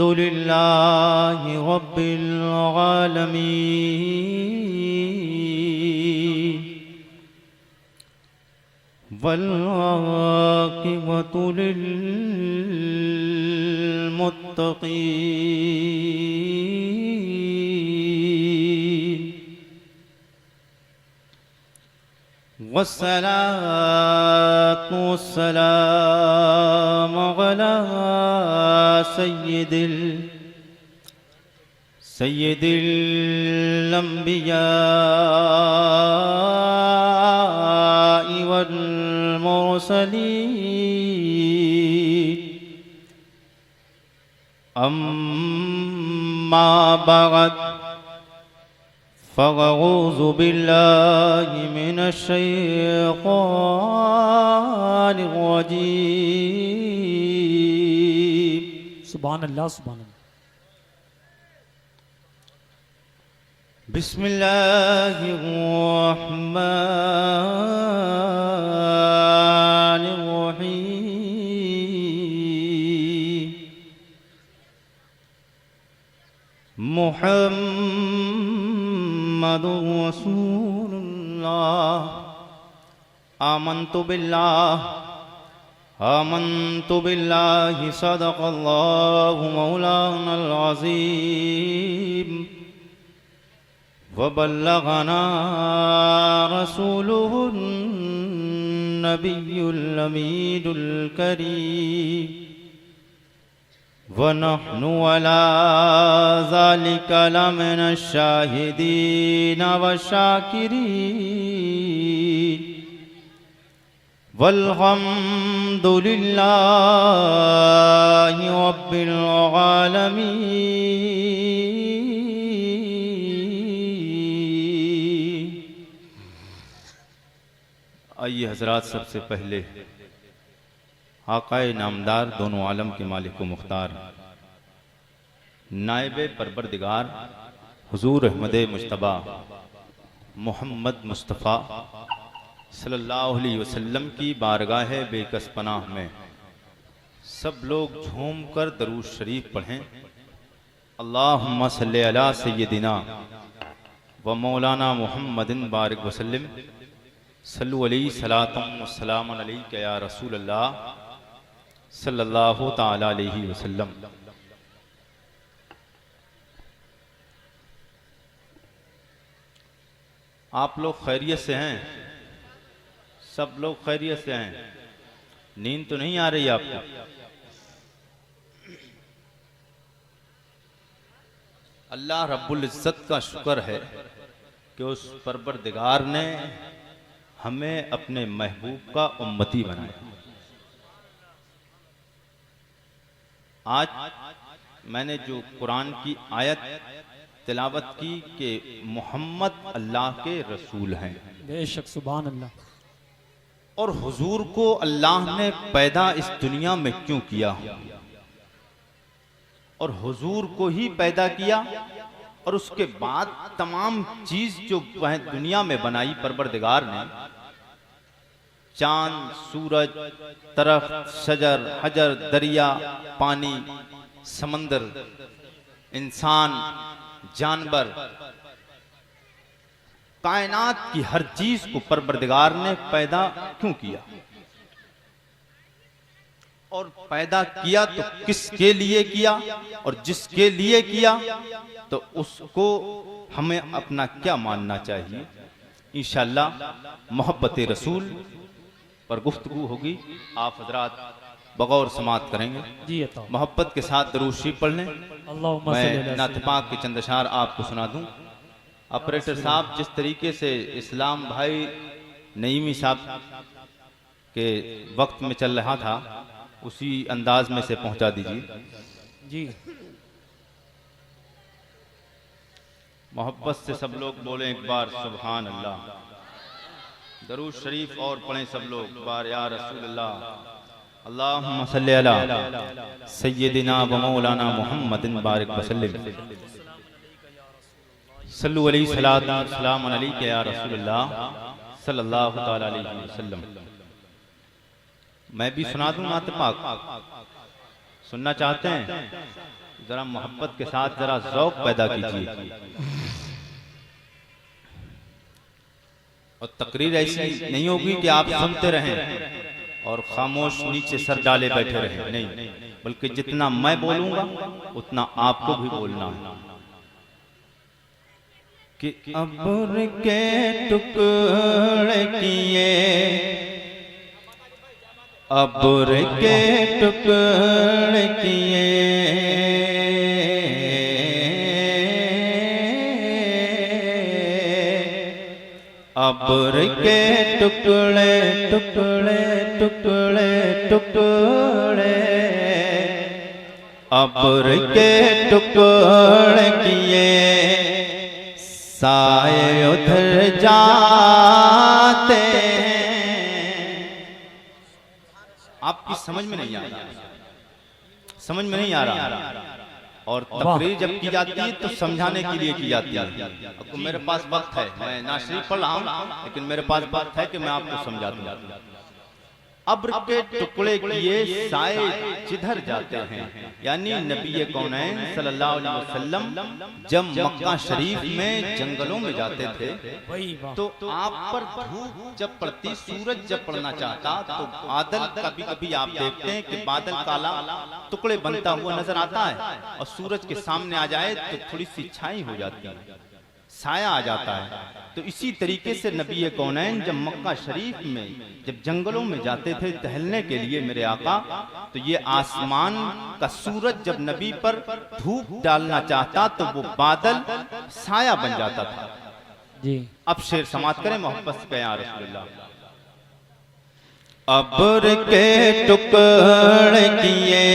अल्हम्दुलिल्लाहि रब्बिल आलमीन वल आक़िबतु लिल मुत्तक़ीन वस्सलातु वस्सलामु अला सय्यिदिल अंबिया'i वल मुरसलीन अम्मा बअद फ़अऊज़ु बिल्लाहि मिनश शैतानिर रजीम। सुभान अल्लाह सुभान अल्लाह। बिस्मिल्लाहिर रहमानिर रहीम। मुहम्मदुर रसूलुल्लाह। आमन्तु बिल्लाहि सदक़ल्लाहु मौलानल अज़ीम वबल्लगना रसूलुहुन नबियुल अमीनुल करीम वनहनु अला ज़ालिका लमिनश शाहिदीन वशाकिरीन वल्हम्दुलिल्लाहि रब्बिल आलमीन। आइए हजरात, सबसे पहले आकाए नामदार दोनों आलम के मालिक व मुख्तार नायबे परवरदिगार हुजूर अहमद मुज्तबा मोहम्मद मुस्तफ़ा सल्लल्लाहु अलैहि वसल्लम की बारगाह बेकस पनाह में सब लोग झूम कर दरूद शरीफ पढ़ें। अल्लाहुम्मा सल्ली अला सय्यदिना व मौलाना मुहम्मदिन बारिक वसल्लम सल्लु अलैहि सलातम व सलामन अलैका या रसूल अल्लाह सल्लल्लाहु ताला अलैहि वसल्लम। आप लोग खैरियत से हैं? सब लोग खैरियत से हैं? नींद तो नहीं आ रही आपको? अल्लाह रब्बुल इज्जत का शुक्र है कि उस परवरदिगार ने हमें अपने महबूब का उम्मती बनाया। आज मैंने जो कुरान की आयत तिलावत की कि मोहम्मद अल्लाह के रसूल हैं, बेशक सुभान अल्लाह। और हुजूर को अल्लाह ने पैदा इस दुनिया में क्यों किया, और हुजूर को ही पैदा किया, और उसके बाद तमाम चीज जो वह दुनिया में बनाई परवरदिगार ने, चांद, सूरज, तरफ, शजर, हजर, दरिया, पानी, समंदर, इंसान, जानवर, कायनात की हर चीज को परवरदिगार ने पैदा क्यों किया, और पैदा किया तो किसके लिए किया, और जिसके लिए किया तो उसको हमें अपना क्या मानना चाहिए। इंशाअल्लाह मोहब्बत रसूल पर गुफ्तगू होगी। आप हजरात बगौर समात करेंगे। जी अता। मोहब्बत के साथ दरूद शरीफ पढ़ लें। अल्लाहुम्मा मैं सल्ली अला नात पाक के चंद अशआर आपको सुना दूं। ऑपरेटर साहब, जिस तरीके से इस्लाम भाई नईमी साहब के वक्त में चल रहा था उसी अंदाज में से पहुंचा दीजिए जी। मोहब्बत से सब लोग बोलें एक बार सुभान अल्लाह। दरूद शरीफ और पढ़ें सब लोग एक बार या रसूल अल्लाह। अल्लाहुम्मा सल्ली अला सय्यदिना व मौलाना मुहम्मदिन बारिक वसल्लम सल्लु अलैहि सलातु व सलाम अलैका या रसूल अल्लाह सल्लल्लाहु ताला अलैहि वसल्लम। मैं भी सुना दूं नात पाक, सुनना चाहते हैं? जरा मोहब्बत के साथ जरा ज़ौक़ पैदा कीजिए। और तकरीर ऐसी नहीं होगी कि आप सुनते रहें और खामोश नीचे सर डाले बैठे रहें, नहीं, बल्कि जितना मैं बोलूंगा उतना आपको भी बोलना है। कि अब्र के टुकड़े किए, अब्र के टुकड़े किए, अब्र के टुकड़े टुकड़े टुकड़े टुकड़े, अब्र के टुकड़े किए, साए उधर जाते हैं। आपकी समझ में नहीं आ रहा, समझ में नहीं आ रहा। और तकरीर जब की जाती है तो समझाने के लिए की जाती है। अब मेरे पास वक्त है, मैं ना शरीफ पढ़ रहा हूं, लेकिन मेरे पास वक्त है कि मैं आपको समझा दूं। अब्र के टुकड़े किए, साए जिधर जाते हैं, यानी नबी कौनैन सल्लल्लाहु अलैहि वसल्लम जब मक्का शरीफ में जंगलों में जाते थे तो आप पर धूप जब पड़ती, सूरज जब पड़ना चाहता तो बादल, कभी कभी आप देखते हैं कि बादल काला टुकड़े बनता हुआ नजर आता है और सूरज के सामने आ जाए तो थोड़ी सी छाई हो जाती है, साया आ जाता है। तो इसी तरीके से नबी कौनैन जब मक्का शरीफ में जब जंगलों में जाते थे टहलने के लिए मेरे आका, तो ये आसमान का सूरज जब नबी पर धूप डालना चाहता तो वो बादल साया बन जाता था जी। अब शेर समाप्त करें मोहब्बत से या रसूलुल्लाह। अब्र के टुकड़े किए,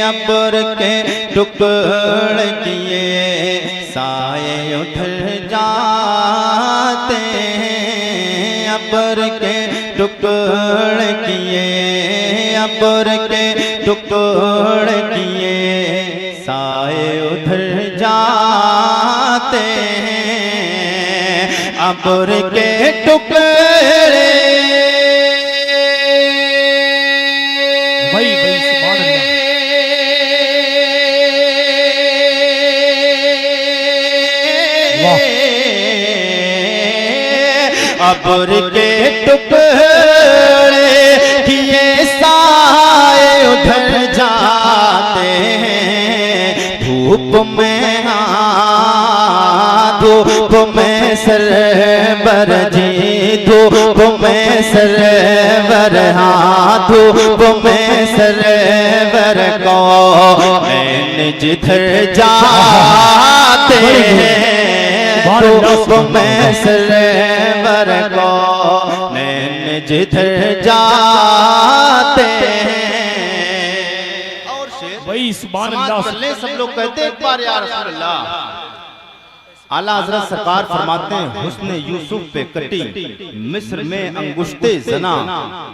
अब्र के टुकड़े किए, साए उधर जाते हैं, अब्र के टुकड़े किए, अब्र के टुकड़े किए, साए उधर जाते हैं, अब्र के टुकड़े। भाई भाई सुभान अल्लाह। अब्र के टुकड़े किए, साए उधर जाते हैं, धूप में धूप में सरवर जी, धूप में सरवर, धूप में सरवर को मैंने जिधर जाते हैं, धूप में सरवर को नैन जिधर जाते हैं। और शेर भाई सुभान अल्लाह। सब लोग कहते हैं एक बार या रसूल अल्लाह। आला हज़रत सरकार फरमाते हैं, हुस्न यूसुफ पे कटी मिस्र में अंगुश्ते जना,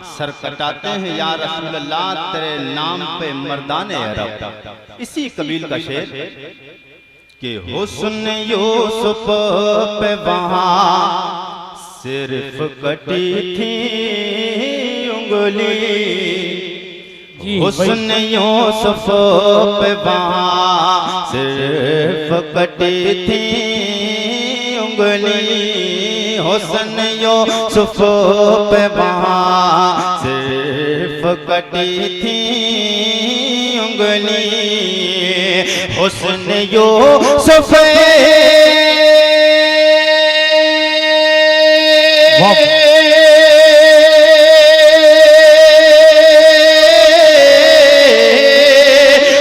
सर कटाते हैं या रसूल अल्लाह तेरे नाम पे मर्दाने अरब। इसी कबील का शेर कि हुस्न यूसुफ पे वहाँ सिर्फ कटी थी उंगली, हुस्न यूसुफ पे वहाँ सिर्फ कटी थी उंगली, हुस्न यूसुफ पे वहाँ सिर्फ कटी थी उंगली, हुस्न यूसुफ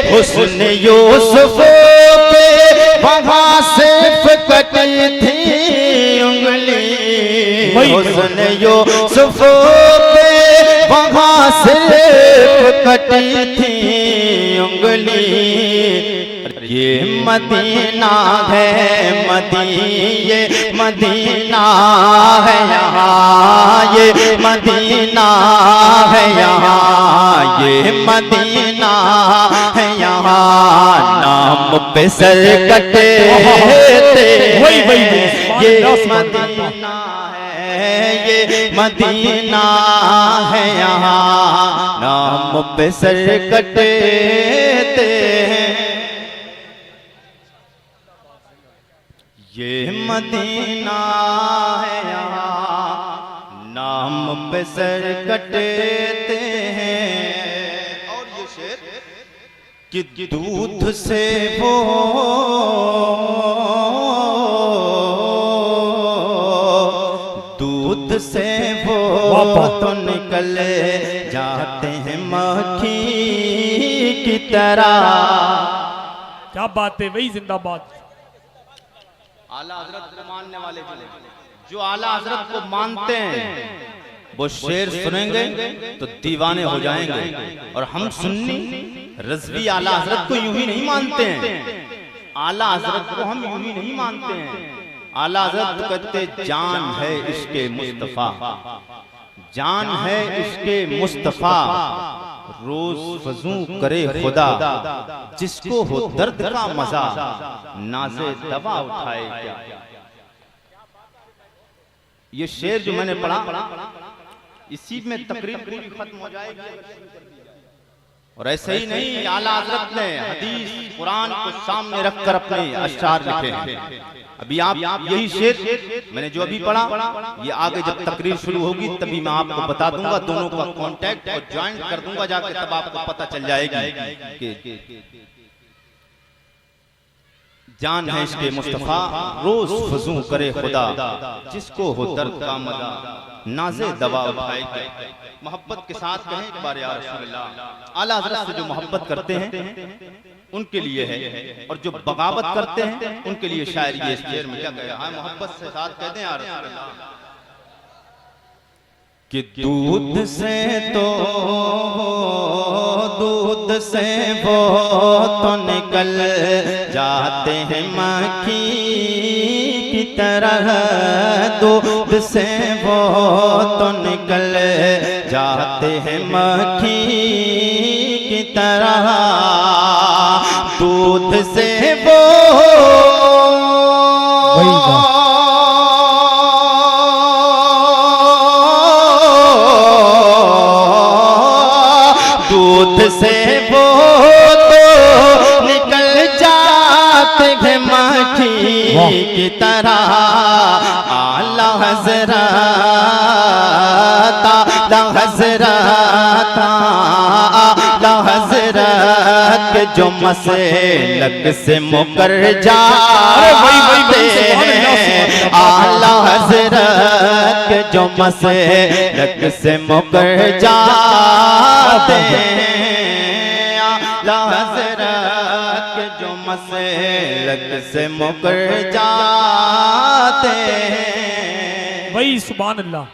हुस्न यूसुफ पे वहाँ सिर्फ कटी थी उंगली, हुस्न यूसुफ पे वहाँ सिर्फ कटी थी उंगली। ये मदीना है ये मदीना है यहाँ, ये मदीना है यहाँ, ये मदीना है यहाँ, नाम पे सर कटे थे, ये मदीना है ये मदीना है, यहाँ नाम पे सर कटते हैं। ये मदीना है, यहाँ नाम पे सर कटते हैं। और ये शेर कि दूध से वो दूध से वो तो निकल जाते हैं मक्खी की तरह। क्या बात है, वही जिंदाबाद। आला हजरत को मानने वाले जो आला हजरत को मानते हैं वो शेर सुनेंगे तो दीवाने हो जाएंगे। और हम सुन्नी रज़वी आला हजरत को यूं ही नहीं मानते हैं, आला हजरत को हम यूं ही नहीं मानते हैं। आला हजरत तो कहते जान है इसके मुस्तफा, जान है इसके मुस्तफा, रोज वजू करे खुदा, जिसको हो दर्द का मजा नाज़े दवा उठाए क्या। ये शेर जो मैंने पढ़ा इसी में तकरीर पूरी खत्म हो जाएगी। और ऐसे ही नहीं, आला हजरत ने हदीस कुरान को सामने रखकर अपने अशआर लिखे हैं। अभी आप यही शेर मैंने जो अभी पढ़ा, ये आगे जब तकरीर शुरू होगी तभी मैं आपको बता दूंगा, दोनों का कांटेक्ट और ज्वाइन कर दूंगा जाके, तब आपको पता चल जाएगी कि जान है इसके मुस्तफा, रोज वजू करे खुदा, जिसको हो दर्द का मजा नाज़े दवा उठाए क्या। मोहब्बत के साथ कहें एक बार या रसूल अल्लाह। आला हज़रत से जो मोहब्बत करते हैं उनके लिए है, और जो बगावत करते हैं उनके लिए शायरी ये शेर में क्या कहा है, मोहब्बत से साथ कहते हैं या रसूल अल्लाह कि दूध से तो दूध से वो तो निकल जाते हैं मक्खी की तरह, दूध से वो तो निकल जाते हैं मक्खी की तरह, दूध से वो दूध से वो तो निकल जाते हैं मक्खी की तरह। आला हज़रत आला हज़रत आला हज़रत के जो मसलक से मुकर जाते हैं, आला हज़रत के जो मसलक से मुकर जाते हैं, आला हज़रत के जो मसलक से मुकर जाते हैं। वही सुभान अल्लाह।